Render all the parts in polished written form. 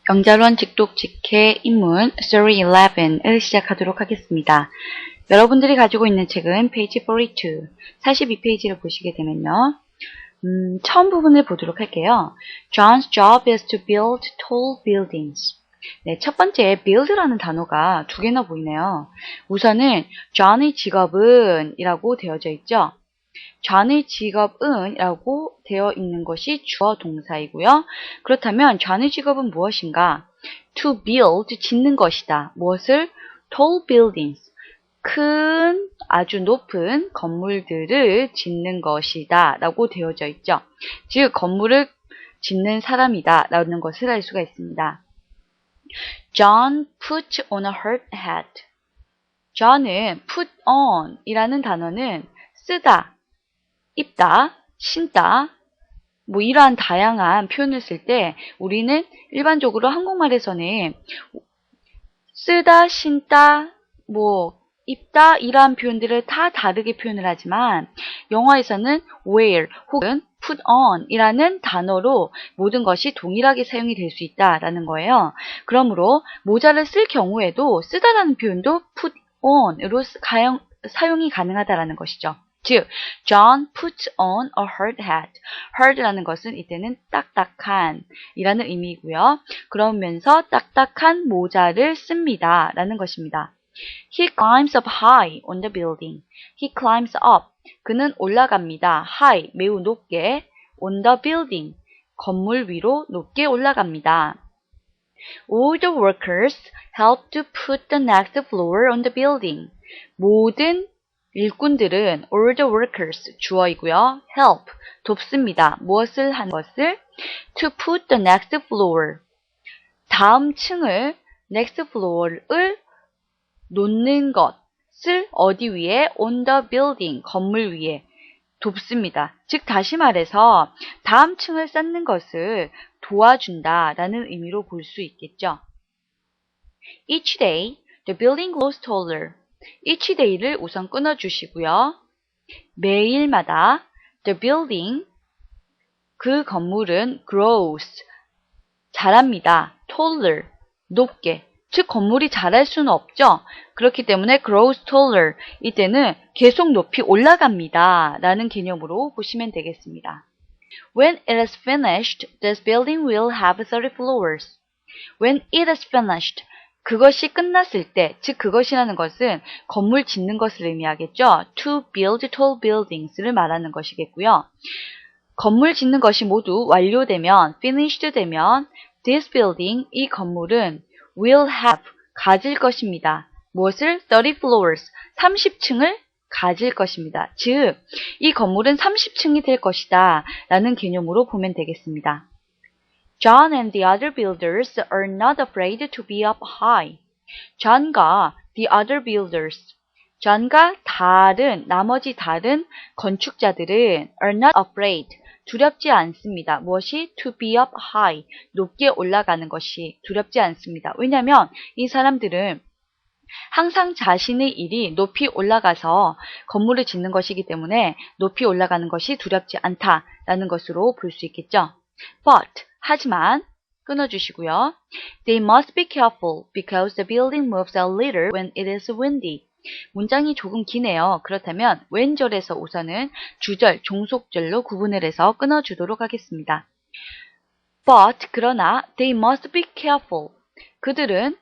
영자론 직독직해 인문 Story 11을 시작하도록 하겠습니다. 여러분들이 가지고 있는 책은 페이지 42, 42페이지를 보시게 되면요. 처음 부분을 보도록 할게요. John's job is to build tall buildings. 네, 첫 번째 build라는 단어가 두 개나 보이네요. 우선은 John의 직업은 이라고 되어져 있죠. John의 직업은 이라고 되어 있는 것이 주어 동사이고요. 그렇다면 John의 직업은 무엇인가? To build, 짓는 것이다. 무엇을? Tall buildings, 큰, 아주 높은 건물들을 짓는 것이다 라고 되어져 있죠. 즉, 건물을 짓는 사람이다 라는 것을 알 수가 있습니다. John put on a hard hat. John은 put on 이라는 단어는 쓰다, 입다, 신다, 이러한 다양한 표현을 쓸 때 우리는 일반적으로 한국말에서는 쓰다, 신다, 입다 이러한 표현들을 다 다르게 표현을 하지만 영어에서는 wear 혹은 put on 이라는 단어로 모든 것이 동일하게 사용이 될 수 있다라는 거예요. 그러므로 모자를 쓸 경우에도 쓰다라는 표현도 put on으로 사용이 가능하다라는 것이죠. 즉, John puts on a hard hat. hard라는 것은 이때는 딱딱한 이라는 의미이고요. 그러면서 딱딱한 모자를 씁니다 라는 것입니다. He climbs up high on the building. He climbs up. 그는 올라갑니다. high, 매우 높게. on the building. 건물 위로 높게 올라갑니다. All the workers help to put the next floor on the building. 모든 일꾼들은 all the workers 주어이고요. help 돕습니다. 무엇을 하는 것을? to put the next floor 다음 층을 next floor을 놓는 것을 어디 위에? on the building 건물 위에 돕습니다. 즉 다시 말해서 다음 층을 쌓는 것을 도와준다 라는 의미로 볼 수 있겠죠. Each day the building grows taller. each day를 우선 끊어주시고요. 매일마다 the building 그 건물은 grows 자랍니다. taller 높게 즉 건물이 자랄 수는 없죠. 그렇기 때문에 grows taller 이때는 계속 높이 올라갑니다 라는 개념으로 보시면 되겠습니다. When it is finished, this building will have 30 floors. When it is finished 그것이 끝났을 때, 즉 그것이라는 것은 건물 짓는 것을 의미하겠죠. To build tall buildings를 말하는 것이겠고요. 건물 짓는 것이 모두 완료되면, finished 되면 this building, 이 건물은 will have, 가질 것입니다. 무엇을? 30 floors, 30층을 가질 것입니다. 즉, 이 건물은 30층이 될 것이다 라는 개념으로 보면 되겠습니다. John and the other builders are not afraid to be up high. John과 the other builders, John과 나머지 다른 건축자들은 are not afraid, 두렵지 않습니다. 무엇이? to be up high, 높게 올라가는 것이 두렵지 않습니다. 왜냐하면 이 사람들은 항상 자신의 일이 높이 올라가서 건물을 짓는 것이기 때문에 높이 올라가는 것이 두렵지 않다라는 것으로 볼 수 있겠죠. But 하지만 끊어주시고요. They must be careful because the building moves a little when it is windy. 문장이 조금 기네요. 그렇다면 왼절에서 우선은 주절, 종속절로 구분을 해서 끊어주도록 하겠습니다. But 그러나 they must be careful. 그들은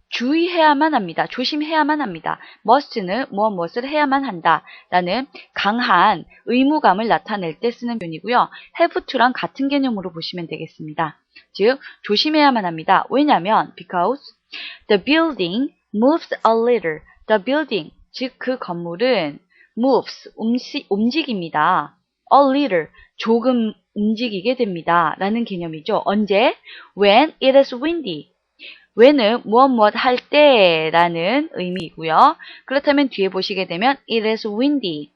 주의해야만 합니다. 조심해야만 합니다. must는 무엇을 해야만 한다 라는 강한 의무감을 나타낼 때 쓰는 표현이고요. have to랑 같은 개념으로 보시면 되겠습니다. 즉 조심해야만 합니다. 왜냐하면 because the building moves a little. The building, 즉 그 건물은 moves, 움직입니다. a little, 조금 움직이게 됩니다. 라는 개념이죠. 언제? When it is windy. when은 무엇 할 때라는 의미이고요. 그렇다면 뒤에 보시게 되면 it is windy.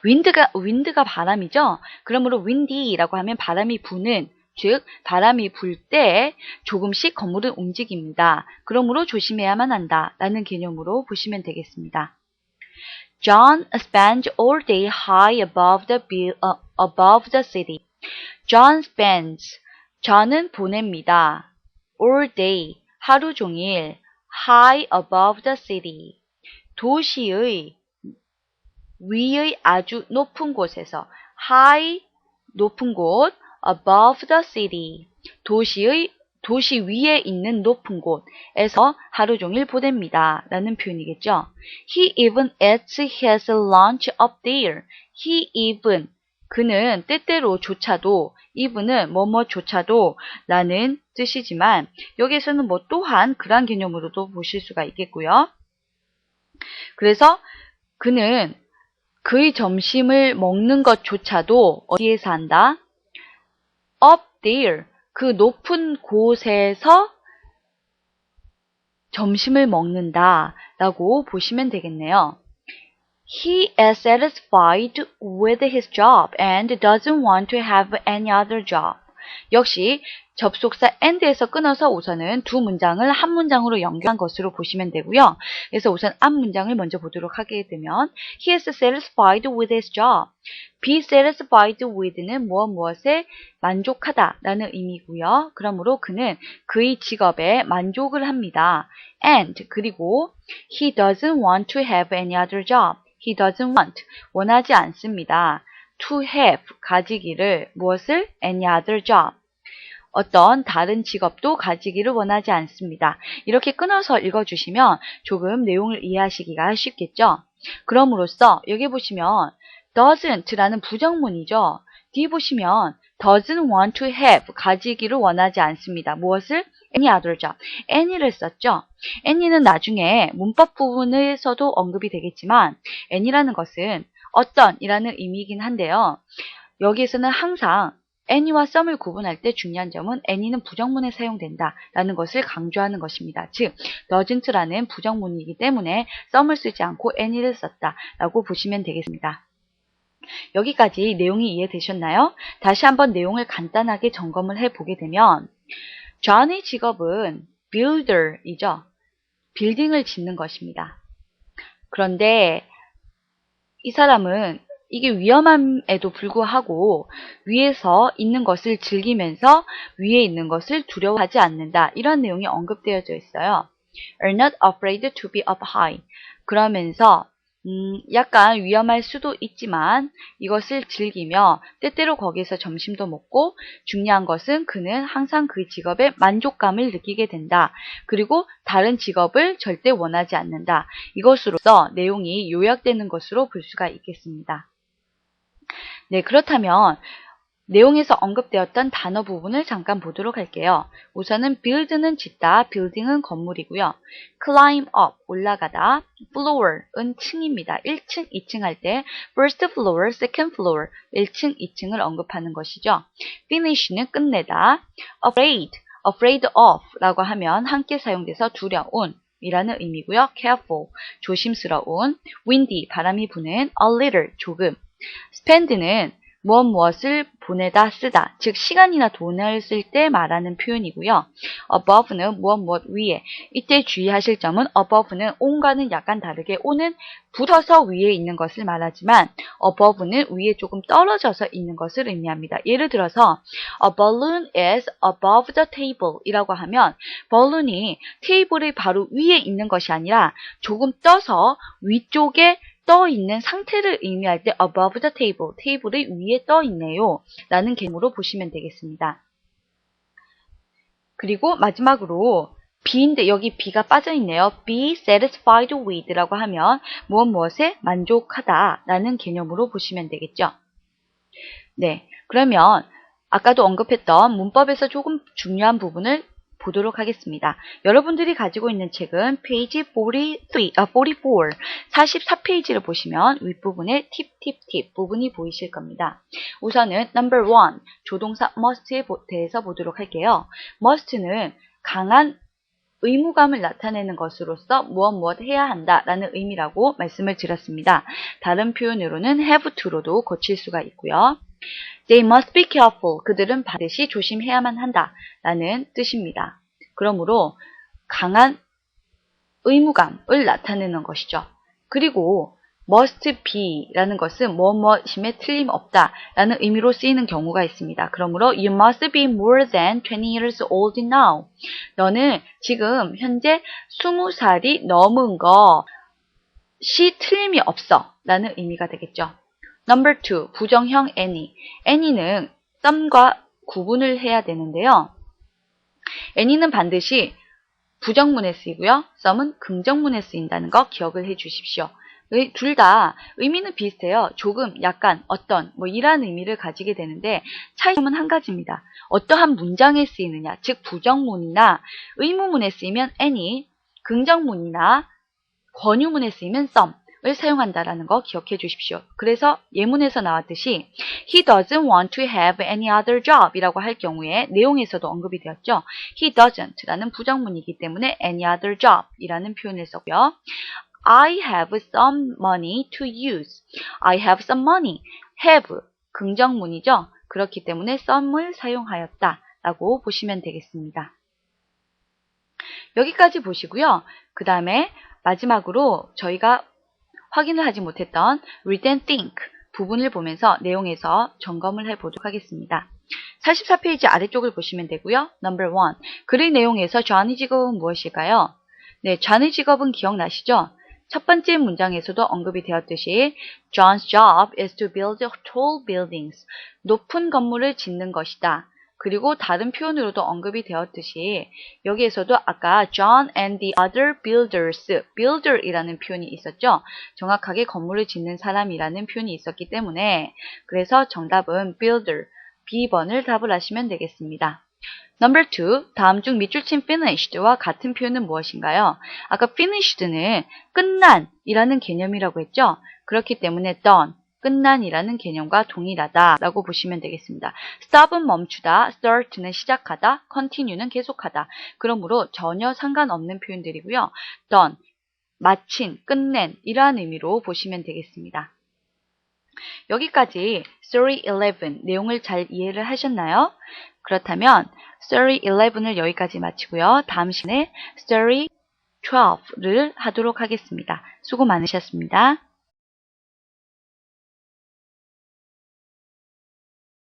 wind가 바람이죠. 그러므로 windy라고 하면 바람이 부는, 즉 바람이 불 때 조금씩 건물은 움직입니다. 그러므로 조심해야만 한다 라는 개념으로 보시면 되겠습니다. John spends all day high above the city. John은 보냅니다. all day, 하루 종일 high above the city, 도시의 위의 아주 높은 곳에서 high, 높은 곳, above the city, 도시 위에 있는 높은 곳에서 하루 종일 보냅니다. 라는 표현이겠죠. He even eats his lunch up there. He even, 그는 때때로조차도, even은 뭐뭐조차도 라는 뜻이지만 여기에서는 뭐 또한 그런 개념으로도 보실 수가 있겠고요. 그래서 그는 그의 점심을 먹는 것조차도 어디에서 한다? up there, 그 높은 곳에서 점심을 먹는다 라고 보시면 되겠네요. He is satisfied with his job and doesn't want to have any other job. 역시 접속사 and에서 끊어서 우선은 두 문장을 한 문장으로 연결한 것으로 보시면 되고요. 그래서 우선 앞 문장을 먼저 보도록 하게 되면 He is satisfied with his job. Be satisfied with는 무엇에 만족하다 라는 의미고요. 그러므로 그는 그의 직업에 만족을 합니다. And 그리고 He doesn't want to have any other job. He doesn't want, 원하지 않습니다. To have, 가지기를, 무엇을? Any other job. 어떤 다른 직업도 가지기를 원하지 않습니다. 이렇게 끊어서 읽어주시면 조금 내용을 이해하시기가 쉽겠죠? 그럼으로써 여기 보시면 doesn't라는 부정문이죠. 뒤 보시면 doesn't want to have, 가지기를 원하지 않습니다. 무엇을? Any other job. any를 썼죠. any는 나중에 문법 부분에서도 언급이 되겠지만 any라는 것은 어떤 이라는 의미이긴 한데요. 여기에서는 항상 any와 some을 구분할 때 중요한 점은 any는 부정문에 사용된다 라는 것을 강조하는 것입니다. 즉, doesn't라는 부정문이기 때문에 some을 쓰지 않고 any를 썼다 라고 보시면 되겠습니다. 여기까지 내용이 이해되셨나요? 다시 한번 내용을 간단하게 점검을 해보게 되면 존의 직업은 builder이죠. 빌딩을 짓는 것입니다. 그런데 이 사람은 이게 위험함에도 불구하고 위에서 있는 것을 즐기면서 위에 있는 것을 두려워하지 않는다. 이런 내용이 언급되어져 있어요. Are not afraid to be up high. 그러면서 약간 위험할 수도 있지만 이것을 즐기며 때때로 거기에서 점심도 먹고 중요한 것은 그는 항상 그 직업에 만족감을 느끼게 된다. 그리고 다른 직업을 절대 원하지 않는다. 이것으로서 내용이 요약되는 것으로 볼 수가 있겠습니다. 네, 그렇다면 내용에서 언급되었던 단어 부분을 잠깐 보도록 할게요. 우선은 build는 짓다, building은 건물이고요. climb up, 올라가다, floor은 층입니다. 1층, 2층 할 때 first floor, second floor, 1층, 2층을 언급하는 것이죠. finish는 끝내다, afraid of 라고 하면 함께 사용돼서 두려운 이라는 의미고요. careful, 조심스러운, windy, 바람이 부는, a little, 조금, spend는 무엇을 보내다 쓰다, 즉 시간이나 돈을 쓸 때 말하는 표현이고요. above는 무엇 위에, 이때 주의하실 점은 above는 on과는 약간 다르게 on은 붙어서 위에 있는 것을 말하지만 above는 위에 조금 떨어져서 있는 것을 의미합니다. 예를 들어서 a balloon is above the table 이라고 하면 balloon이 테이블의 바로 위에 있는 것이 아니라 조금 떠서 위쪽에 떠 있는 상태를 의미할 때 above the table, 테이블의 위에 떠 있네요 라는 개념으로 보시면 되겠습니다. 그리고 마지막으로 be인데 여기 be가 빠져 있네요. be satisfied with 라고 하면 무엇에 만족하다 라는 개념으로 보시면 되겠죠. 네, 그러면 아까도 언급했던 문법에서 조금 중요한 부분을 보도록 하겠습니다. 여러분들이 가지고 있는 책은 페이지 44페이지를 보시면 윗부분에 팁 부분이 보이실 겁니다. 우선은 number 1, 조동사 must에 대해서 보도록 할게요. must는 강한 의무감을 나타내는 것으로서 무엇 해야 한다라는 의미라고 말씀을 드렸습니다. 다른 표현으로는 have to로도 고칠 수가 있고요. They must be careful. 그들은 반드시 조심해야만 한다라는 뜻입니다. 그러므로 강한 의무감을 나타내는 것이죠. 그리고 must be 라는 것은 무엇임에 틀림없다 라는 의미로 쓰이는 경우가 있습니다. 그러므로 you must be more than 20 years old now. 너는 지금 현재 20살이 넘은 것이 틀림이 없어 라는 의미가 되겠죠. Number 2, 부정형 any. any는 some과 구분을 해야 되는데요. any는 반드시 부정문에 쓰이고요. some은 긍정문에 쓰인다는 거 기억을 해 주십시오. 둘 다 의미는 비슷해요. 조금, 약간, 어떤, 이란 의미를 가지게 되는데 차이점은 한 가지입니다. 어떠한 문장에 쓰이느냐, 즉 부정문이나 의무문에 쓰이면 any, 긍정문이나 권유문에 쓰이면 some을 사용한다라는 거 기억해 주십시오. 그래서 예문에서 나왔듯이 he doesn't want to have any other job 이라고 할 경우에 내용에서도 언급이 되었죠. he doesn't 라는 부정문이기 때문에 any other job 이라는 표현을 썼고요. I have some money to use. I have some money. have 긍정문이죠. 그렇기 때문에 some을 사용하였다 라고 보시면 되겠습니다. 여기까지 보시고요. 그 다음에 마지막으로 저희가 확인을 하지 못했던 read and think 부분을 보면서 내용에서 점검을 해보도록 하겠습니다. 44페이지 아래쪽을 보시면 되고요. Number 1. 글의 내용에서 존의 직업은 무엇일까요? 네, 존의 직업은 기억나시죠? 첫 번째 문장에서도 언급이 되었듯이 John's job is to build tall buildings. 높은 건물을 짓는 것이다. 그리고 다른 표현으로도 언급이 되었듯이 여기에서도 아까 John and the other builders, builder이라는 표현이 있었죠. 정확하게 건물을 짓는 사람이라는 표현이 있었기 때문에 그래서 정답은 builder, B번을 답을 하시면 되겠습니다. Number 2, 다음 중 밑줄 친 finished와 같은 표현은 무엇인가요? 아까 finished는 끝난 이라는 개념이라고 했죠. 그렇기 때문에 done, 끝난이라는 개념과 동일하다라고 보시면 되겠습니다. stop은 멈추다, start는 시작하다, continue는 계속하다. 그러므로 전혀 상관없는 표현들이고요. done, 마친, 끝낸 이러한 의미로 보시면 되겠습니다. 여기까지 Story 11 내용을 잘 이해를 하셨나요? 그렇다면 Story 11을 여기까지 마치고요. 다음 시간에 Story 12를 하도록 하겠습니다. 수고 많으셨습니다.